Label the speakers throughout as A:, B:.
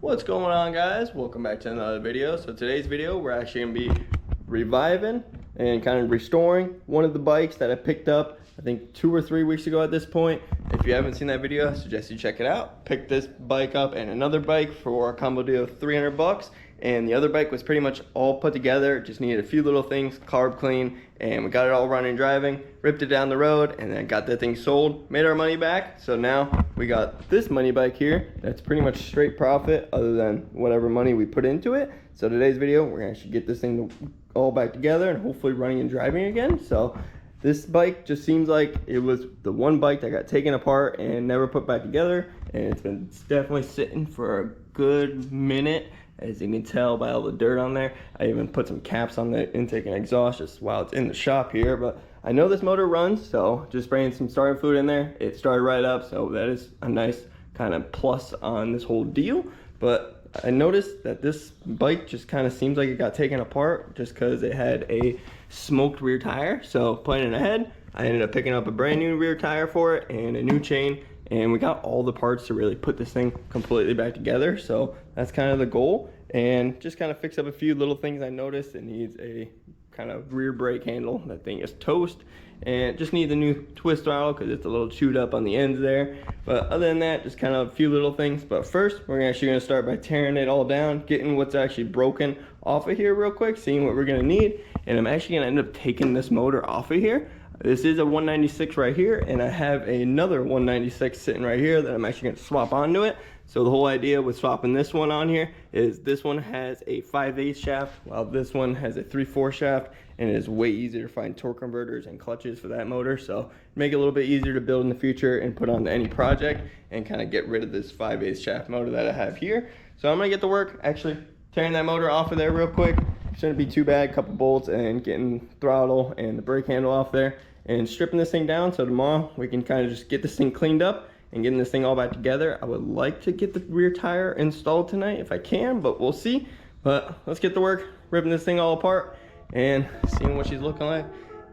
A: What's going on, guys? Welcome back to another video. So today's video, we're actually going to be reviving and kind of restoring one of the bikes that I picked up I think 2 or 3 weeks ago at this point. If you haven't seen that video, I suggest you check it out. Picked this bike up and another bike for a combo deal of 300 bucks. And the other bike was pretty much all put together. Just needed a few little things, carb clean, and we got it all running, driving, ripped it down the road, and then got that thing sold, made our money back. So now we got this money bike here that's pretty much straight profit other than whatever money we put into it. So today's video, we're gonna actually get this thing all back together and hopefully running and driving again. So this bike just seems like it was the one bike that got taken apart and never put back together, and it's been definitely sitting for a good minute. As you can tell by all the dirt on there, I even put some caps on the intake and exhaust just while it's in the shop here. But I know this motor runs, so just spraying some starter fluid in there, it started right up. So that is a nice kind of plus on this whole deal. But I noticed that this bike just kind of seems like it got taken apart just because it had a smoked rear tire. So planning ahead, I ended up picking up a brand new rear tire for it and a new chain. And we got all the parts to really put this thing completely back together. So that's kind of the goal. And just kind of fix up a few little things I noticed. It needs a kind of rear brake handle. That thing is toast. And it just needs a new twist throttle because it's a little chewed up on the ends there. But other than that, just kind of a few little things. But first, we're actually going to start by tearing it all down, getting what's actually broken off of here real quick, seeing what we're going to need. And I'm actually going to end up taking this motor off of here. This is a 196 right here, and I have another 196 sitting right here that I'm actually going to swap onto it. So the whole idea with swapping this one on here is this one has a 5/8 shaft, while this one has a 3/4 shaft, and it is way easier to find torque converters and clutches for that motor. So make it a little bit easier to build in the future and put onto any project and kind of get rid of this 5/8 shaft motor that I have here. So I'm going to get to work actually tearing that motor off of there real quick. Shouldn't be too bad, couple bolts and getting throttle and the brake handle off there and stripping this thing down, so tomorrow we can kind of just get this thing cleaned up and getting this thing all back together. I would like to get the rear tire installed tonight if I can, but we'll see. But let's get to work ripping this thing all apart and seeing what she's looking like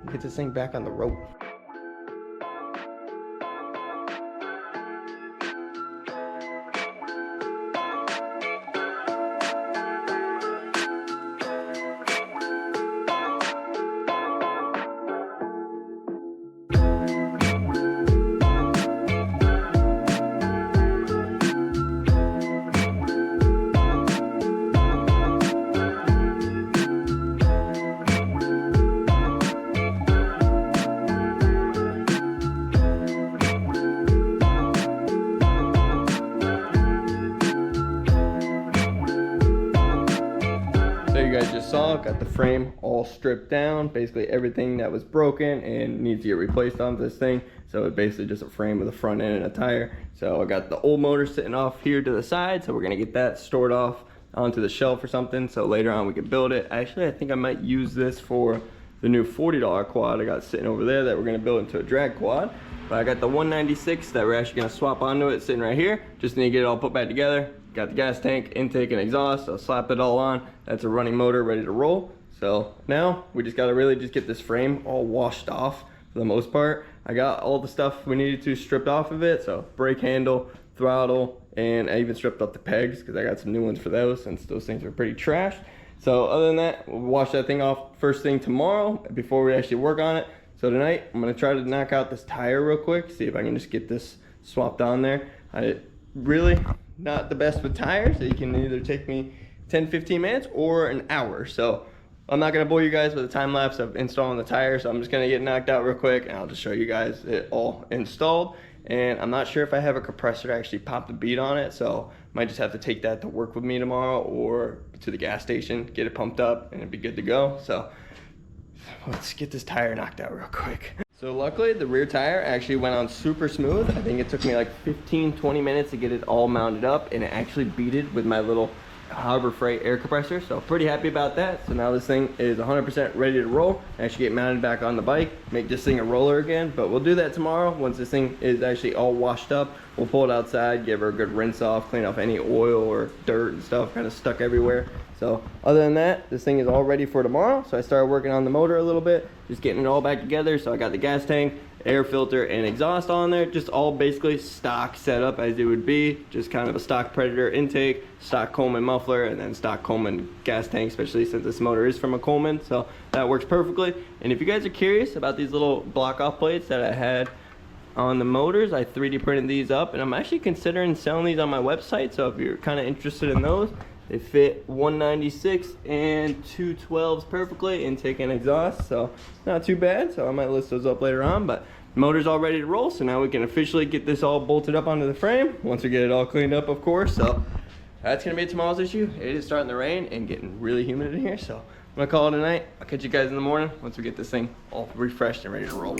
A: and get this thing back on the road. You guys just saw, got the frame all stripped down, basically everything that was broken and needs to get replaced on this thing. So it's basically just a frame with a front end and a tire. So I got the old motor sitting off here to the side, so we're gonna get that stored off onto the shelf or something, so later on we can build it. Actually, I think I might use this for the new $40 quad I got sitting over there that we're gonna build into a drag quad. But I got the 196 that we're actually gonna swap onto it sitting right here. Just need to get it all put back together. Got the gas tank, intake, and exhaust. I'll slap it all on. That's a running motor ready to roll. So now we just gotta really just get this frame all washed off for the most part. I got all the stuff we needed to stripped off of it. So brake handle, throttle, and I even stripped off the pegs because I got some new ones for those since those things were pretty trashed. So other than that, we'll wash that thing off first thing tomorrow before we actually work on it. So tonight, I'm gonna try to knock out this tire real quick, see if I can just get this swapped on there. I really not the best with tires, so you can either take me 10-15 minutes or an hour. So I'm not gonna bore you guys with a time lapse of installing the tire, so I'm just gonna get knocked out real quick and I'll just show you guys it all installed. And I'm not sure if I have a compressor to actually pop the bead on it, so might just have to take that to work with me tomorrow or to the gas station, get it pumped up, and it'd be good to go. So let's get this tire knocked out real quick. So luckily the rear tire actually went on super smooth. I think it took me like 15-20 minutes to get it all mounted up, and it actually beat it with my little Harbor Freight air compressor. So pretty happy about that. So now this thing is 100% ready to roll. Actually get mounted back on the bike, make this thing a roller again. But we'll do that tomorrow once this thing is actually all washed up. We'll pull it outside, give her a good rinse off, clean off any oil or dirt and stuff kind of stuck everywhere. So other than that, this thing is all ready for tomorrow. So I started working on the motor a little bit, just getting it all back together. So I got the gas tank air filter and exhaust on there, just all basically stock setup as it would be, just kind of a stock Predator intake, stock Coleman muffler, and then stock Coleman gas tank, especially since this motor is from a Coleman, so that works perfectly. And if you guys are curious about these little block off plates that I had on the motors, I 3D printed these up, and I'm actually considering selling these on my website, so if you're kind of interested in those, they fit 196 and 212s perfectly, intake and exhaust, so not too bad. So I might list those up later on, but the motor's all ready to roll, so now we can officially get this all bolted up onto the frame once we get it all cleaned up, of course. So that's gonna be tomorrow's issue. It is starting to rain and getting really humid in here, so I'm gonna call it a night. I'll catch you guys in the morning once we get this thing all refreshed and ready to roll.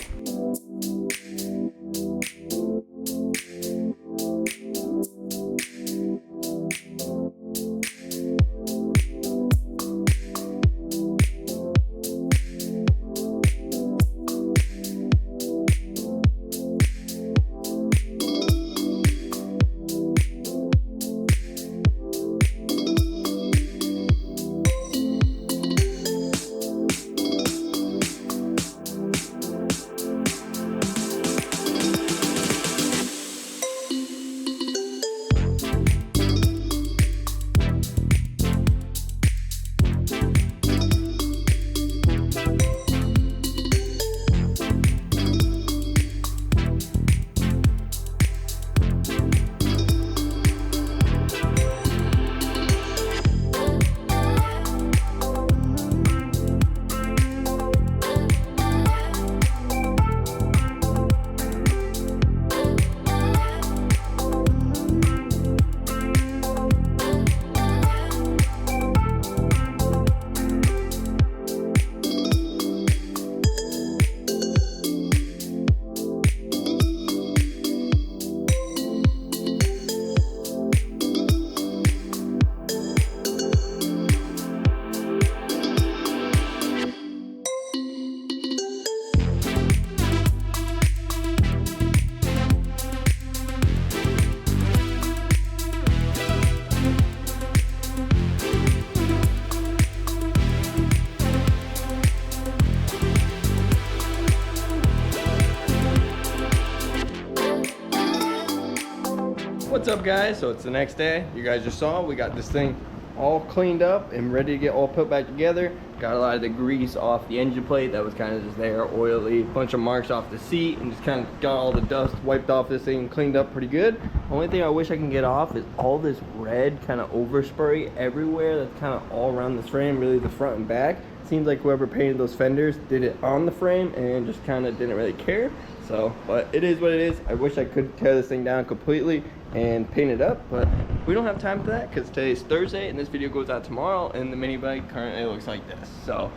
A: What's up, guys? So it's the next day. You guys just saw we got this thing all cleaned up and ready to get all put back together. Got a lot of the grease off the engine plate that was kind of just there, oily, bunch of marks off the seat, and just kind of got all the dust wiped off this thing and cleaned up pretty good. Only thing I wish I can get off is all this red kind of overspray everywhere that's kind of all around this frame, really the front and back. Seems like whoever painted those fenders did it on the frame and just kind of didn't really care. So, but it is what it is. I wish I could tear this thing down completely and paint it up, but we don't have time for that because today's Thursday and this video goes out tomorrow, and the mini bike currently looks like this. So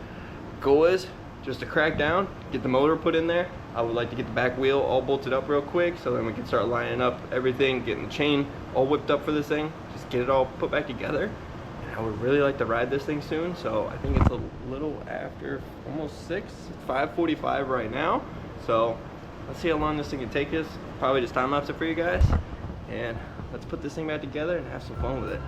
A: goal is just to crack down, get the motor put in there. I would like to get the back wheel all bolted up real quick so then we can start lining up everything, getting the chain all whipped up for this thing, just get it all put back together. And I would really like to ride this thing soon, so I think it's a little after almost 6, 5:45 right now. So let's see how long this thing can take us. Probably just time lapse it for you guys. And let's put this thing back together and have some fun with it.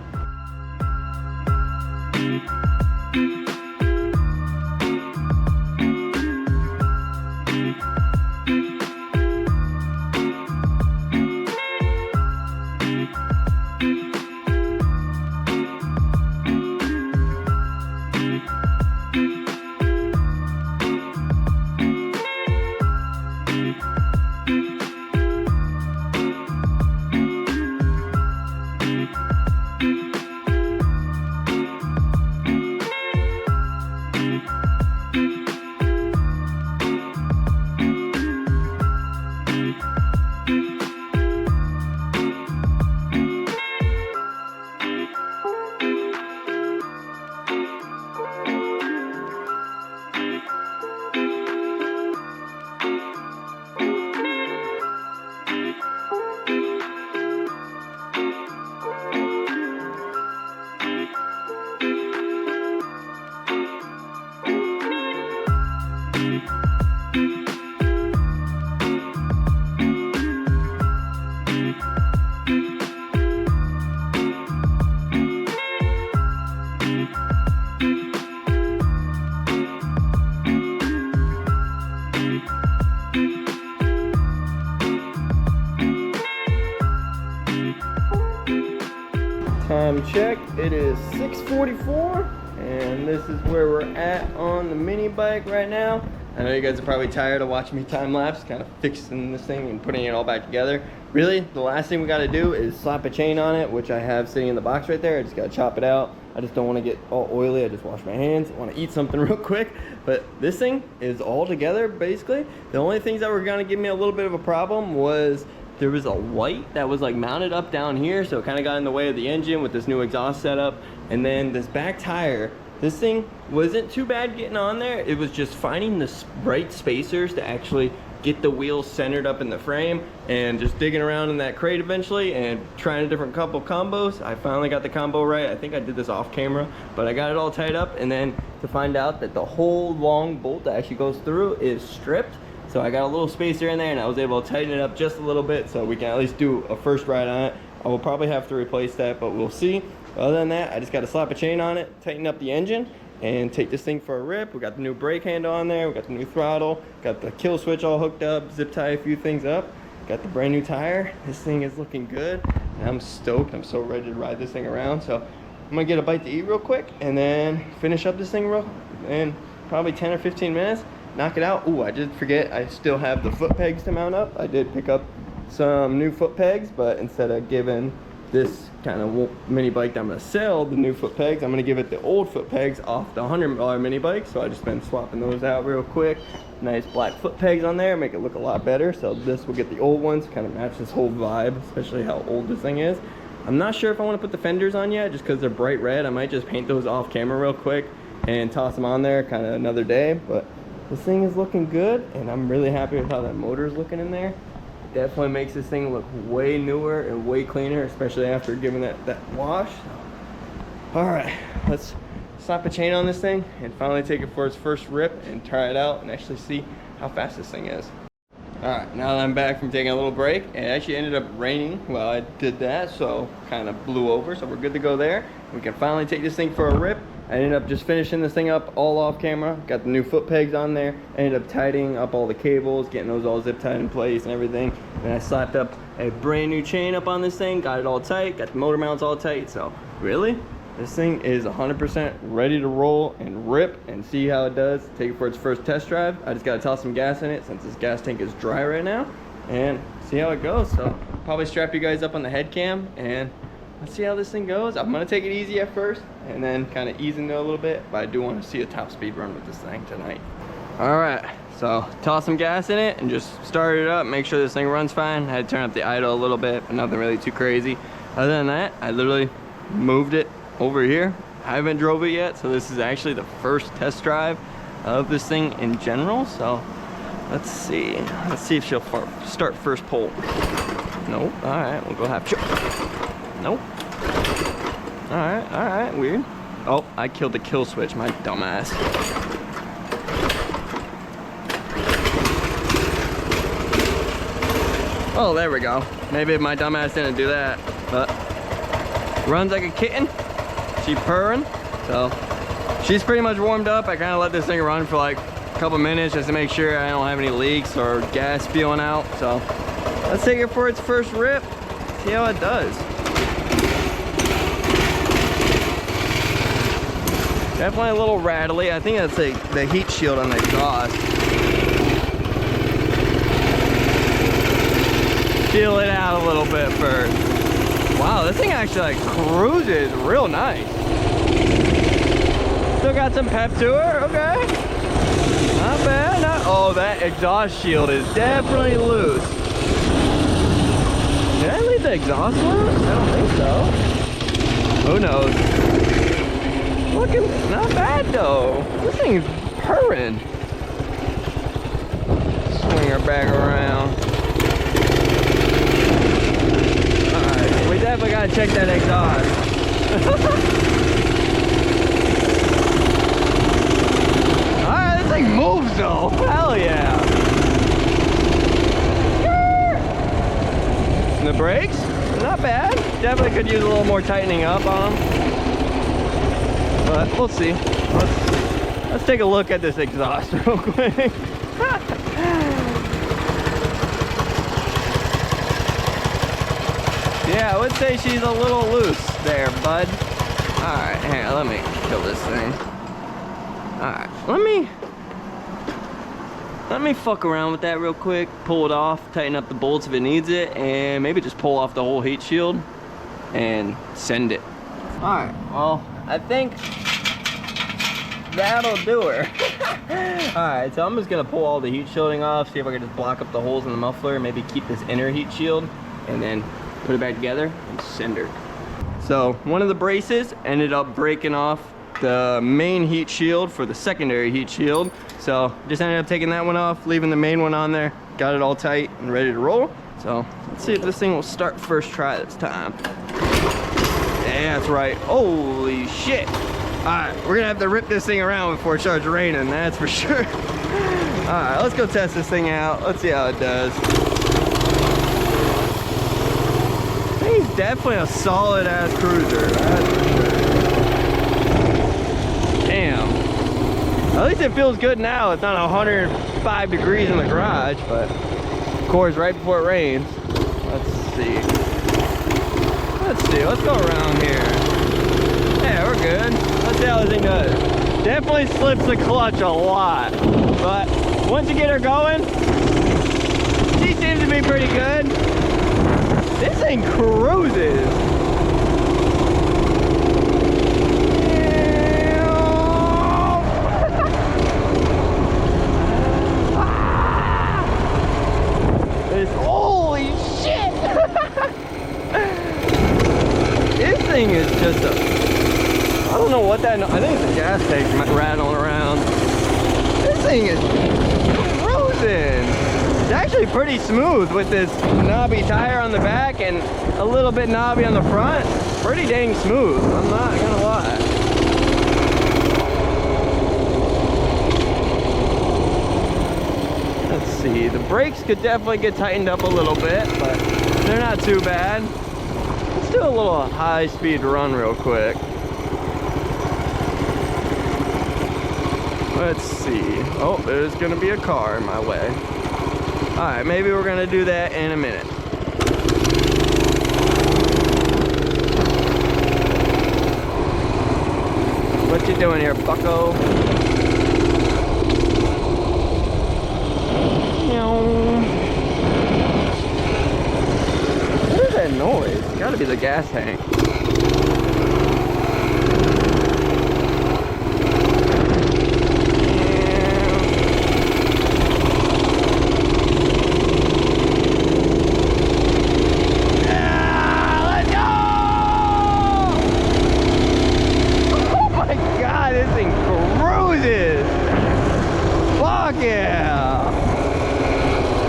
A: Time check, it is 6:44, and this is where we're at on the mini bike right now. I know you guys are probably tired of watching me time lapse, kind of fixing this thing and putting it all back together. Really, the last thing we got to do is slap a chain on it, which I have sitting in the box right there. I just got to chop it out. I just don't want to get all oily. I just wash my hands. I want to eat something real quick. But this thing is all together, basically. The only things that were going to give me a little bit of a problem was there was a light that was like mounted up down here, so it kind of got in the way of the engine with this new exhaust setup. And then this back tire, this thing wasn't too bad getting on there. It was just finding the right spacers to actually get the wheels centered up in the frame, and just digging around in that crate eventually and trying a different couple combos. I finally got the combo right. I think I did this off camera, but I got it all tied up. And then to find out that the whole long bolt that actually goes through is stripped. So I got a little spacer in there, and I was able to tighten it up just a little bit so we can at least do a first ride on it. I will probably have to replace that, but we'll see. Other than that, I just got to slap a chain on it, tighten up the engine, and take this thing for a rip. We got the new brake handle on there, we got the new throttle, got the kill switch all hooked up, zip tie a few things up, got the brand new tire. This thing is looking good, and I'm stoked. I'm so ready to ride this thing around. So I'm gonna get a bite to eat real quick and then finish up this thing in probably 10 or 15 minutes, knock it out. Ooh, I did forget, I still have the foot pegs to mount up. I did pick up some new foot pegs, but instead of giving this kind of mini bike that I'm gonna sell the new foot pegs, I'm gonna give it the old foot pegs off the $100 mini bike. So I just been swapping those out real quick. Nice black foot pegs on there, make it look a lot better. So this will get the old ones, kind of match this whole vibe, especially how old this thing is. I'm not sure if I want to put the fenders on yet, just because they're bright red. I might just paint those off camera real quick and toss them on there kind of another day. But this thing is looking good, and I'm really happy with how that motor is looking in there. Definitely makes this thing look way newer and way cleaner, especially after giving that wash. All right, let's slap a chain on this thing and finally take it for its first rip and try it out and actually see how fast this thing is. All right, now that I'm back from taking a little break, it actually ended up raining while I did that, so kind of blew over, so we're good to go there. We can finally take this thing for a rip. I ended up just finishing this thing up all off camera. Got the new foot pegs on there. Ended up tightening up all the cables, getting those all zip tied in place and everything. And I slapped up a brand new chain up on this thing, got it all tight, got the motor mounts all tight. So really, this thing is 100% ready to roll and rip and see how it does. Take it for its first test drive. I just gotta toss some gas in it since this gas tank is dry right now, and see how it goes. So probably strap you guys up on the head cam and let's see how this thing goes. I'm gonna take it easy at first and then kind of ease into it a little bit, but I do want to see a top speed run with this thing tonight. All right, so toss some gas in it and just start it up, make sure this thing runs fine. I had to turn up the idle a little bit, but nothing really too crazy. Other than that, I literally moved it over here. I haven't drove it yet, so this is actually the first test drive of this thing in general. So let's see if she'll start first pole. Nope. All right, we'll go half. Nope. All right, weird. Oh, I killed the kill switch, my dumbass. Oh, there we go. Maybe my dumbass didn't do that, but runs like a kitten. She's purring, so she's pretty much warmed up. I kind of let this thing run for like a couple minutes just to make sure I don't have any leaks or gas spewing out. So let's take it for its first rip, see how it does. Definitely a little rattly. I think that's like the heat shield on the exhaust. Feel it out a little bit first. Wow, this thing actually like cruises real nice. Still got some pep to her, okay. Not bad, oh, that exhaust shield is definitely loose. Did I leave the exhaust loose? I don't think so. Who knows? Looking not bad though. This thing's purring. Swing her back around. Alright, we definitely gotta check that exhaust. Alright, this thing moves though. Hell yeah. And the brakes, not bad. Definitely could use a little more tightening up on them. But we'll see. Let's take a look at this exhaust real quick. Yeah, I would say she's a little loose there, bud. Alright, hang on, let me kill this thing. Alright, let me fuck around with that real quick, pull it off, tighten up the bolts if it needs it, and maybe just pull off the whole heat shield and send it. Alright, well, I think that'll do her. Alright, so I'm just gonna pull all the heat shielding off, see if I can just block up the holes in the muffler, maybe keep this inner heat shield, and then put it back together and send her. So one of the braces ended up breaking off the main heat shield for the secondary heat shield. So just ended up taking that one off, leaving the main one on there, got it all tight and ready to roll. So let's see if this thing will start first try this time. Yeah, that's right. Holy shit. All right, we're gonna have to rip this thing around before it starts raining, that's for sure. All right, let's go test this thing out. Let's see how it does. He's definitely a solid ass cruiser, that's for sure. Damn. At least it feels good now. It's not 105 degrees in the garage, but of course right before it rains. Let's see. Let's go around here. Yeah, we're good. Let's see how this thing does. Definitely slips the clutch a lot, but once you get her going, she seems to be pretty good. This thing cruises. Holy shit! This thing is just a... I don't know what that... I think it's a gas tank rattling around. This thing is cruising. It's actually pretty smooth with this knobby tire on the back and a little bit knobby on the front. Pretty dang smooth, I'm not gonna lie. Let's see, the brakes could definitely get tightened up a little bit, but they're not too bad. Let's do a little high-speed run real quick. Let's see. Oh, there's gonna be a car in my way. All right, maybe we're gonna do that in a minute. What you doing here, bucko? What is that noise? It's gotta be the gas tank.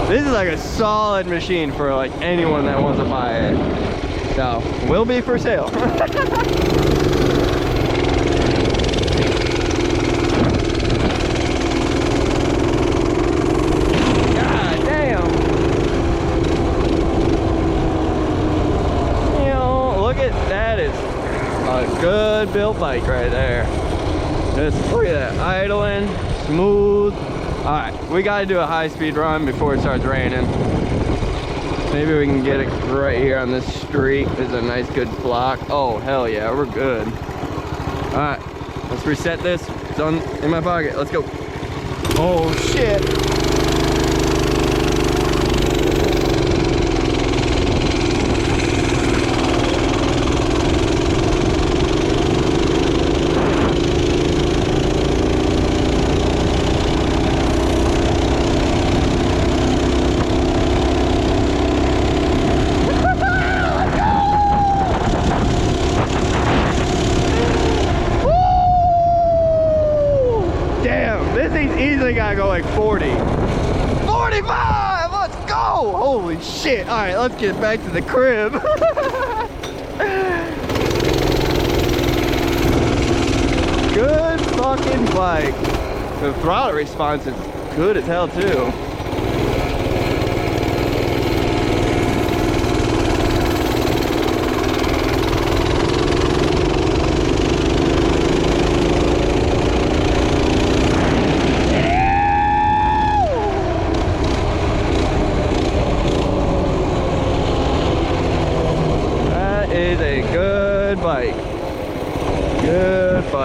A: This is like a solid machine for like anyone that wants to buy it. So, will be for sale. God damn. You know, look at that. Is a good built bike right there. Just look at that, idling, smooth. All right, we gotta do a high-speed run before it starts raining. Maybe we can get it right here on this street. There's a nice good block. Oh, hell yeah, we're good. All right, let's reset this. It's in my pocket, let's go. Oh shit. Gotta go like 40. 45! Let's go! Holy shit. Alright, let's get back to the crib. Good fucking bike. The throttle response is good as hell too.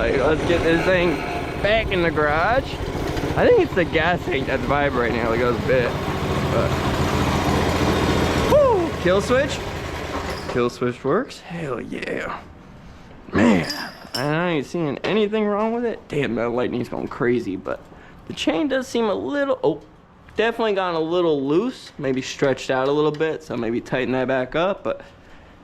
A: Like, let's get this thing back in the garage. I think it's the gas tank that's vibrating. It goes a bit. But woo! Kill switch. Kill switch works. Hell yeah. Man, I ain't seeing anything wrong with it. Damn, that lightning's going crazy, but the chain does seem a little, oh, definitely gotten a little loose, maybe stretched out a little bit, so maybe tighten that back up. But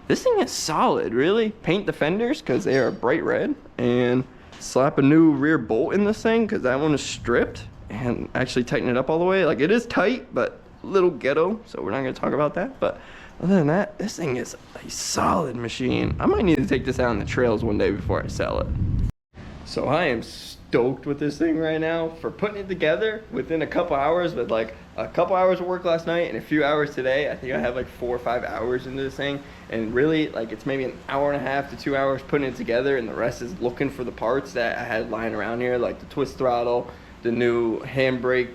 A: this thing is solid, really. Paint the fenders because they are bright red, and slap a new rear bolt in this thing because that one is stripped, and actually tighten it up all the way. Like, it is tight, but a little ghetto, so we're not going to talk about that. But other than that, this thing is a solid machine. I might need to take this out on the trails one day before I sell it. So I am stoked with this thing right now for putting it together within a couple hours. With like a couple hours of work last night and a few hours today, I think I have like 4 or 5 hours into this thing. And really, like, it's maybe an hour and a half to 2 hours putting it together, and the rest is looking for the parts that I had lying around here, like the twist throttle, the new handbrake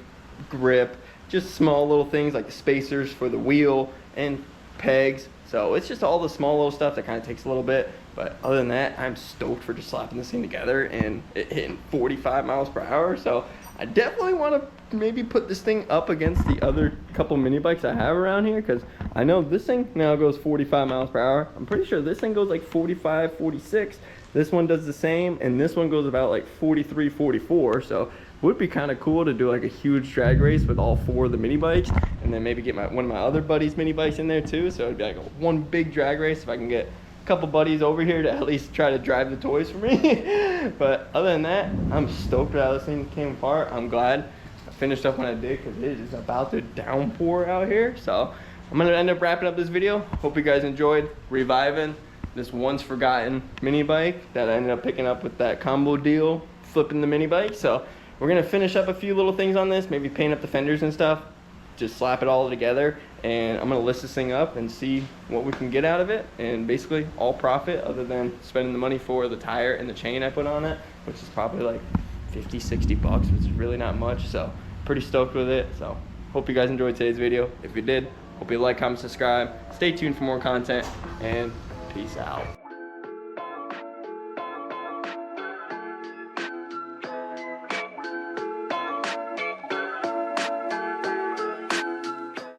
A: grip, just small little things like the spacers for the wheel and pegs. So it's just all the small little stuff that kind of takes a little bit. But other than that, I'm stoked for just slapping this thing together and it hitting 45 miles per hour. So I definitely want to maybe put this thing up against the other couple mini bikes I have around here, because I know this thing now goes 45 miles per hour. I'm pretty sure this thing goes like 45, 46. This one does the same, and this one goes about like 43, 44. So would be kind of cool to do like a huge drag race with all 4 of the mini bikes, and then maybe get one of my other buddies' mini bikes in there too. So it'd be like one big drag race if I can get a couple buddies over here to at least try to drive the toys for me. But other than that, I'm stoked that this thing came apart. I'm glad I finished up when I did, because it is about to downpour out here. So I'm gonna end up wrapping up this video. Hope you guys enjoyed reviving this once forgotten mini bike that I ended up picking up with that combo deal, flipping the mini bike. So we're gonna finish up a few little things on this, maybe paint up the fenders and stuff, just slap it all together, and I'm gonna list this thing up and see what we can get out of it, and basically all profit other than spending the money for the tire and the chain I put on it, which is probably like 50, 60 bucks, which is really not much. So pretty stoked with it. So hope you guys enjoyed today's video. If you did, hope you like, comment, subscribe, stay tuned for more content, and peace out.